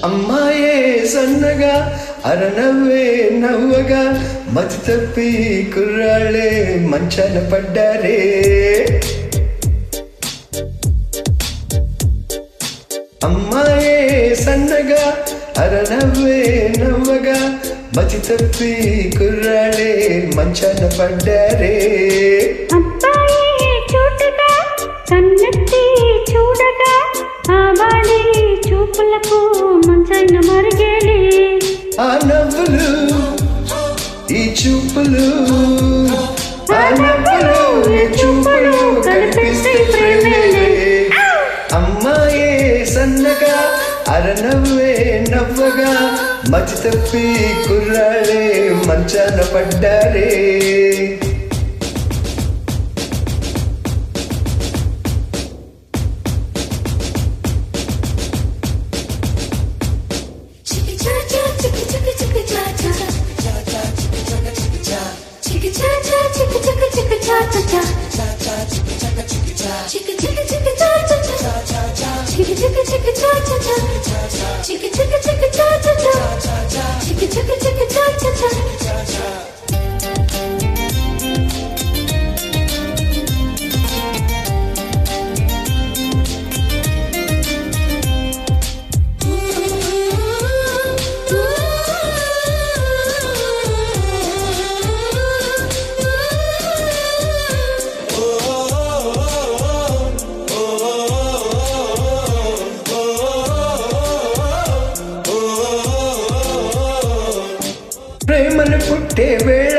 అమ్మాయే సన్నగా అరనవ్వే నవ్వగా మతి తప్పి కుర్రాళ్ళే మంచాన పడ్డారే. అమ్మాయే సన్నగా అరనవ్వే నవ్వగా మతి తప్పి కుర్రాళ్ళే మంచాన పడ్డారే. అబ్బాయి చూడగా కన్నెత్తి చూడగా ఆవాడి చూపులకు మంచైన మరిగేలి. ఆ నవ్వులు ఈ చూపులు ఆ నవ్వులు ఈ చూపులు కనిపిస్తే ప్రేమేలే. అమ్మాయే సన్నగా అరనవ్వే నవ్వగా మతి తప్పి కుర్రాళ్ళే మంచాన పడ్డారే. ప్రేమను పుట్టే వేళ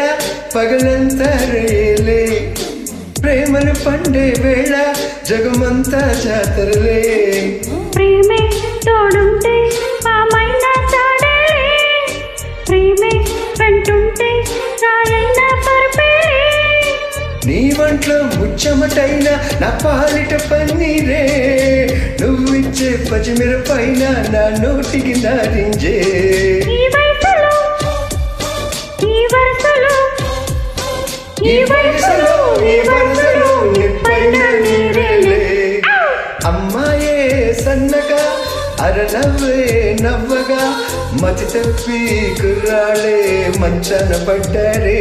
పగలంతా రేలే, ప్రేమను పండే వేళ జగమంతా జాతరలే. ప్రేమే తోడుంటే పామైనా తాడేలే, ప్రేమే వెంటుంటే రాయైనా పరపేలే. నీ వంట్లో ముచ్చమటైన నా పాలిట పన్నీరే, నువ్విచ్చే పజిమిర పైన నా నోటికి నారింజే. ఈ వయసులో నిప్పైన నీరేలే. అమ్మాయే సన్నగా అరనవ్వే నవ్వగా మతి తప్పి కుర్రాళ్ళే మంచాన పడ్డారే.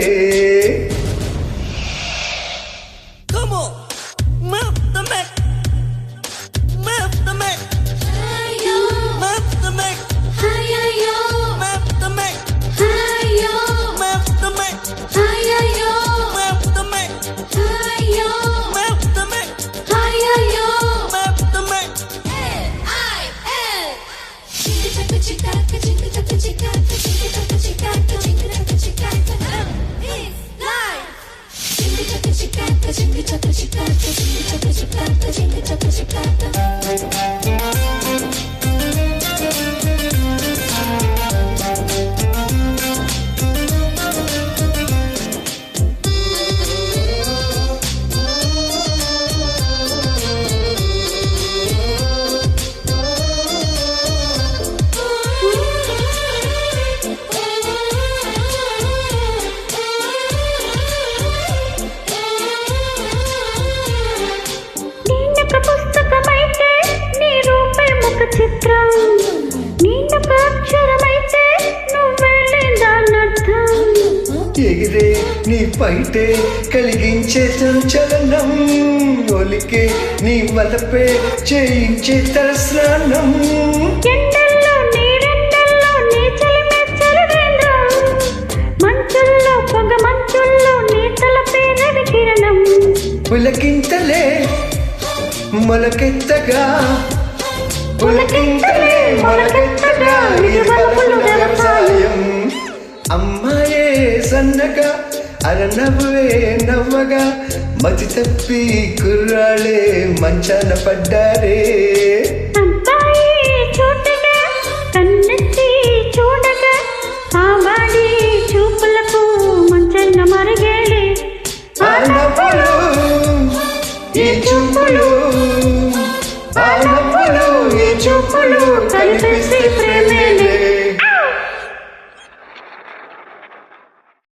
ఎగిరే నీ పైటే కలిగించే సంచలనం, ఒలికే నీ వలపే చేయించే తలస్నానం. ఎండల్లో నీరెండల్లో నీ చలిమే చలివేంద్రం, మంచుల్లో పొగ మంచుల్లో నీ తలపే రవి కిరణం. పులకింతలే మొలకెత్తగా పులకింతలే మొలకెత్తగా ఇది బలపులు వ్యవసాయం. అమ్మాయే సన్నగా అరనవ్వే నవ్వగా మతి తప్పి కుర్రాళ్ళే మంచాన పడ్డారే. అబ్బాయి చూడగా కన్నెత్తి చూడగా ఆవాడి చూపులకు మంచైన మరిగేలి. ఆ నవ్వులు ఈ చూపులు ఆ నవ్వులు ఈ చూపులు కనిపిస్తే ప్రేమేలే.